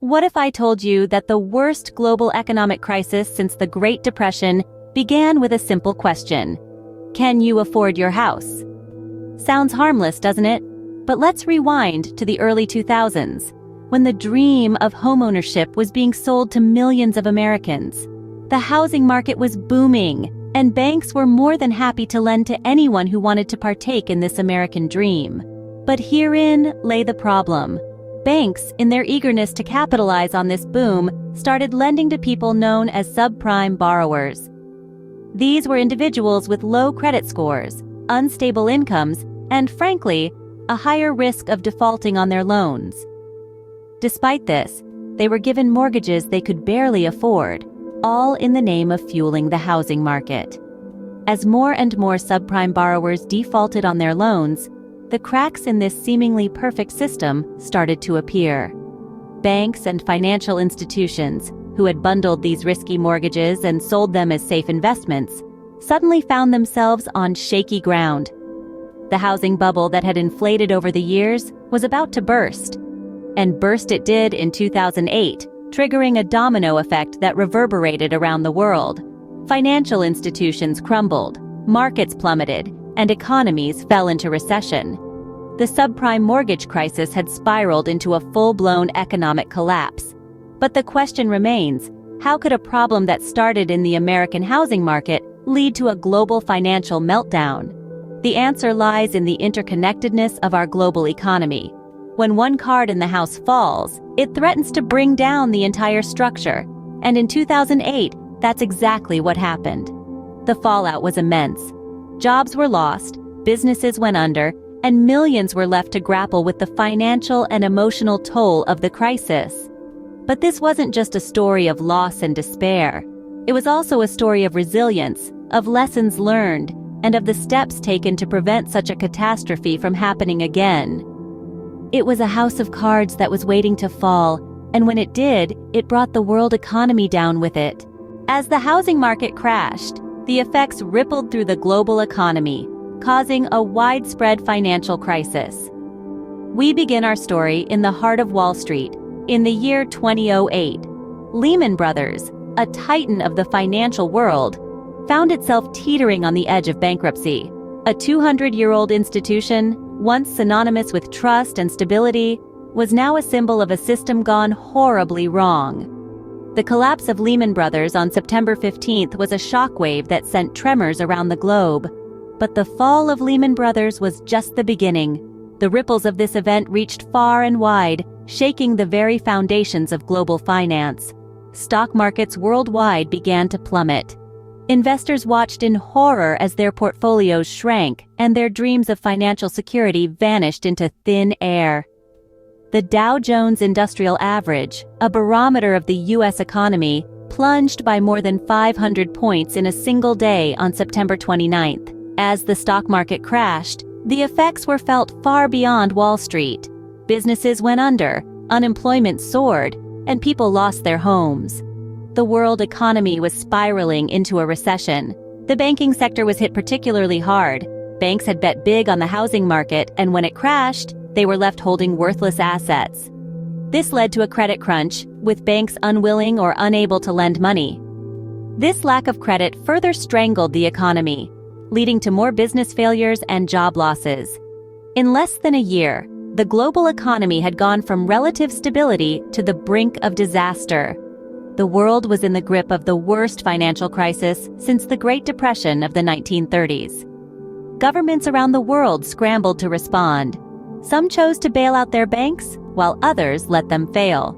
What if I told you that the worst global economic crisis since the Great Depression began with a simple question? Can you afford your house? Sounds harmless, doesn't it? But let's rewind to the early 2000s, when the dream of homeownership was being sold to millions of Americans. The housing market was booming, and banks were more than happy to lend to anyone who wanted to partake in this American dream. But herein lay the problem. Banks, in their eagerness to capitalize on this boom, started lending to people known as subprime borrowers. These were individuals with low credit scores, unstable incomes, and frankly, a higher risk of defaulting on their loans. Despite this, they were given mortgages they could barely afford, all in the name of fueling the housing market. As more and more subprime borrowers defaulted on their loans, the cracks in this seemingly perfect system started to appear. Banks and financial institutions, who had bundled these risky mortgages and sold them as safe investments, suddenly found themselves on shaky ground. The housing bubble that had inflated over the years was about to burst. And burst it did in 2008, triggering a domino effect that reverberated around the world. Financial institutions crumbled, markets plummeted, and economies fell into recession. The subprime mortgage crisis had spiraled into a full-blown economic collapse. But the question remains, how could a problem that started in the American housing market lead to a global financial meltdown? The answer lies in the interconnectedness of our global economy. When one card in the house falls, it threatens to bring down the entire structure. And in 2008, that's exactly what happened. The fallout was immense. Jobs were lost, businesses went under, and millions were left to grapple with the financial and emotional toll of the crisis. But this wasn't just a story of loss and despair. It was also a story of resilience, of lessons learned, and of the steps taken to prevent such a catastrophe from happening again. It was a house of cards that was waiting to fall, and when it did, it brought the world economy down with it. As the housing market crashed, the effects rippled through the global economy, causing a widespread financial crisis. We begin our story in the heart of Wall Street, in the year 2008. Lehman Brothers, a titan of the financial world, found itself teetering on the edge of bankruptcy. A 200-year-old institution, once synonymous with trust and stability, was now a symbol of a system gone horribly wrong. The collapse of Lehman Brothers on September 15th was a shockwave that sent tremors around the globe. But the fall of Lehman Brothers was just the beginning. The ripples of this event reached far and wide, shaking the very foundations of global finance. Stock markets worldwide began to plummet. Investors watched in horror as their portfolios shrank and their dreams of financial security vanished into thin air. The Dow Jones Industrial Average, a barometer of the U.S. economy, plunged by more than 500 points in a single day on September 29th. As the stock market crashed, the effects were felt far beyond Wall Street. Businesses went under, unemployment soared, and people lost their homes. The world economy was spiraling into a recession. The banking sector was hit particularly hard. Banks had bet big on the housing market, and when it crashed, they were left holding worthless assets. This led to a credit crunch, with banks unwilling or unable to lend money. This lack of credit further strangled the economy, leading to more business failures and job losses. In less than a year, the global economy had gone from relative stability to the brink of disaster. The world was in the grip of the worst financial crisis since the Great Depression of the 1930s. Governments around the world scrambled to respond. Some chose to bail out their banks, while others let them fail.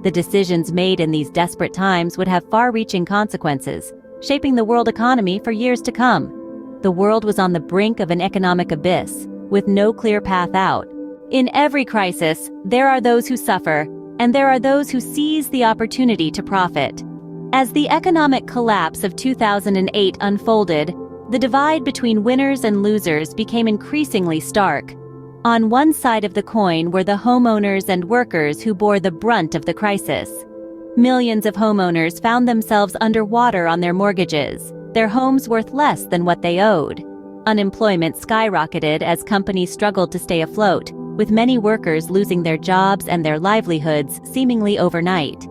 The decisions made in these desperate times would have far-reaching consequences, shaping the world economy for years to come. The world was on the brink of an economic abyss, with no clear path out. In every crisis, there are those who suffer, and there are those who seize the opportunity to profit. As the economic collapse of 2008 unfolded, the divide between winners and losers became increasingly stark. On one side of the coin were the homeowners and workers who bore the brunt of the crisis. Millions of homeowners found themselves underwater on their mortgages, their homes worth less than what they owed. Unemployment skyrocketed as companies struggled to stay afloat, with many workers losing their jobs and their livelihoods seemingly overnight.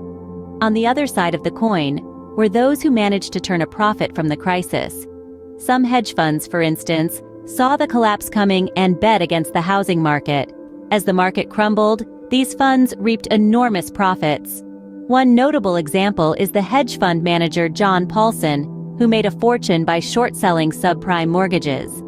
On the other side of the coin were those who managed to turn a profit from the crisis. Some hedge funds, for instance, saw the collapse coming and bet against the housing market. As the market crumbled, these funds reaped enormous profits. One notable example is the hedge fund manager John Paulson, who made a fortune by short-selling subprime mortgages.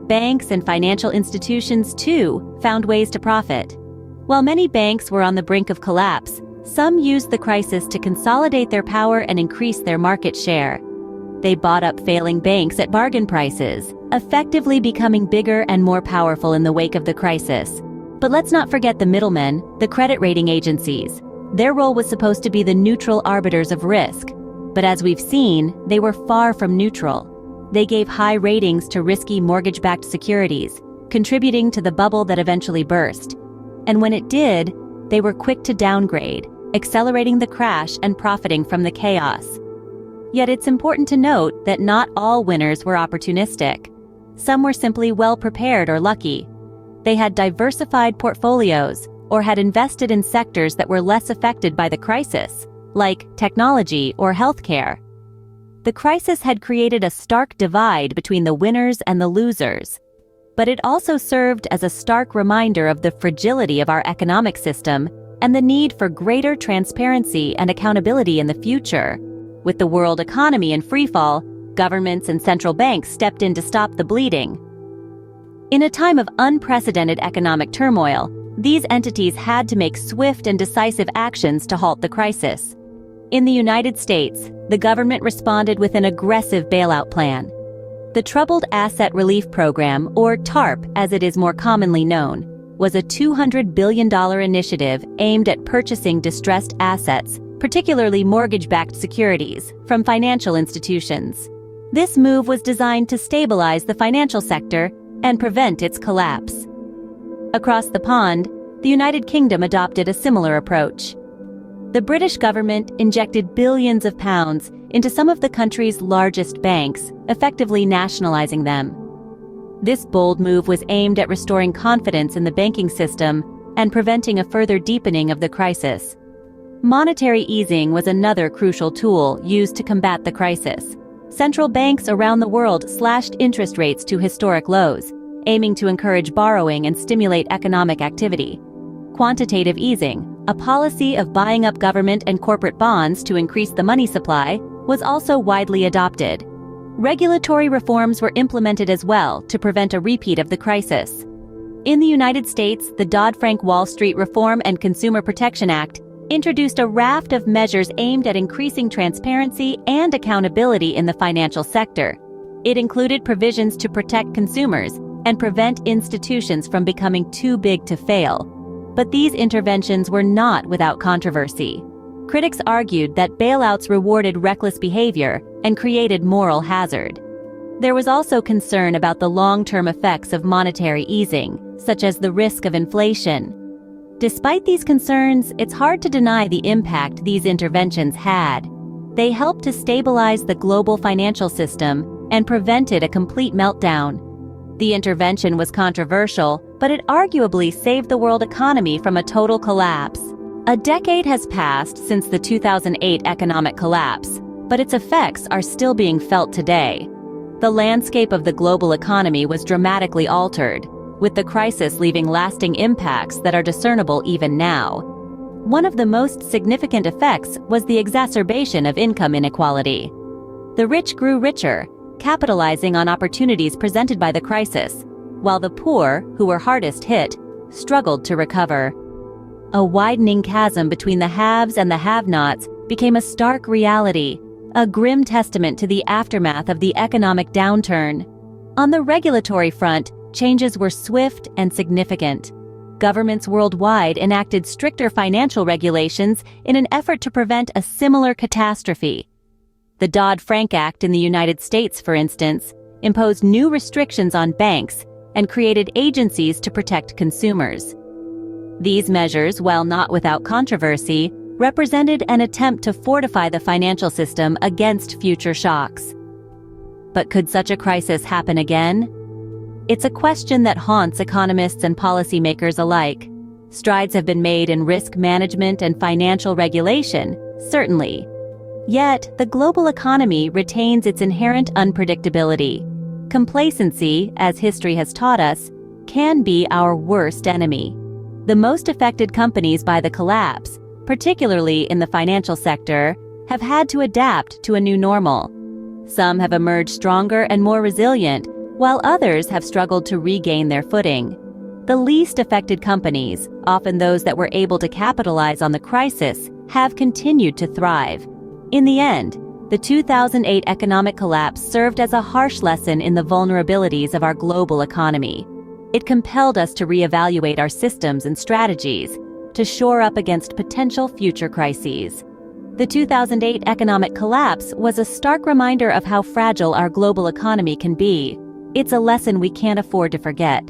Banks and financial institutions, too, found ways to profit. While many banks were on the brink of collapse, some used the crisis to consolidate their power and increase their market share. They bought up failing banks at bargain prices, effectively becoming bigger and more powerful in the wake of the crisis. But let's not forget the middlemen, the credit rating agencies. Their role was supposed to be the neutral arbiters of risk. But as we've seen, they were far from neutral. They gave high ratings to risky mortgage-backed securities, contributing to the bubble that eventually burst. And when it did, they were quick to downgrade, accelerating the crash and profiting from the chaos. Yet it's important to note that not all winners were opportunistic. Some were simply well-prepared or lucky. They had diversified portfolios or had invested in sectors that were less affected by the crisis, like technology or healthcare. The crisis had created a stark divide between the winners and the losers. But it also served as a stark reminder of the fragility of our economic system and the need for greater transparency and accountability in the future. With the world economy in freefall, governments and central banks stepped in to stop the bleeding. In a time of unprecedented economic turmoil, these entities had to make swift and decisive actions to halt the crisis. In the United States, the government responded with an aggressive bailout plan. The Troubled Asset Relief Program, or TARP as it is more commonly known, was a $200 billion initiative aimed at purchasing distressed assets, particularly mortgage-backed securities, from financial institutions. This move was designed to stabilize the financial sector and prevent its collapse. Across the pond, the United Kingdom adopted a similar approach. The British government injected billions of pounds into some of the country's largest banks, effectively nationalizing them. This bold move was aimed at restoring confidence in the banking system and preventing a further deepening of the crisis. Monetary easing was another crucial tool used to combat the crisis. Central banks around the world slashed interest rates to historic lows, aiming to encourage borrowing and stimulate economic activity. Quantitative easing, a policy of buying up government and corporate bonds to increase the money supply, was also widely adopted. Regulatory reforms were implemented as well to prevent a repeat of the crisis. In the United States, the Dodd-Frank Wall Street Reform and Consumer Protection Act introduced a raft of measures aimed at increasing transparency and accountability in the financial sector. It included provisions to protect consumers and prevent institutions from becoming too big to fail. But these interventions were not without controversy. Critics argued that bailouts rewarded reckless behavior and created moral hazard. There was also concern about the long-term effects of monetary easing, such as the risk of inflation. Despite these concerns, it's hard to deny the impact these interventions had. They helped to stabilize the global financial system and prevented a complete meltdown. The intervention was controversial, but it arguably saved the world economy from a total collapse. A decade has passed since the 2008 economic collapse, but its effects are still being felt today. The landscape of the global economy was dramatically altered, with the crisis leaving lasting impacts that are discernible even now. One of the most significant effects was the exacerbation of income inequality. The rich grew richer, capitalizing on opportunities presented by the crisis, while the poor, who were hardest hit, struggled to recover. A widening chasm between the haves and the have-nots became a stark reality, a grim testament to the aftermath of the economic downturn. On the regulatory front, changes were swift and significant. Governments worldwide enacted stricter financial regulations in an effort to prevent a similar catastrophe. The Dodd-Frank Act in the United States, for instance, imposed new restrictions on banks and created agencies to protect consumers. These measures, while not without controversy, represented an attempt to fortify the financial system against future shocks. But could such a crisis happen again? It's a question that haunts economists and policymakers alike. Strides have been made in risk management and financial regulation, certainly. Yet, the global economy retains its inherent unpredictability. Complacency, as history has taught us, can be our worst enemy. The most affected companies by the collapse, particularly in the financial sector, have had to adapt to a new normal. Some have emerged stronger and more resilient, while others have struggled to regain their footing. The least affected companies, often those that were able to capitalize on the crisis, have continued to thrive. In the end, the 2008 economic collapse served as a harsh lesson in the vulnerabilities of our global economy. It compelled us to reevaluate our systems and strategies to shore up against potential future crises. The 2008 economic collapse was a stark reminder of how fragile our global economy can be. It's a lesson we can't afford to forget.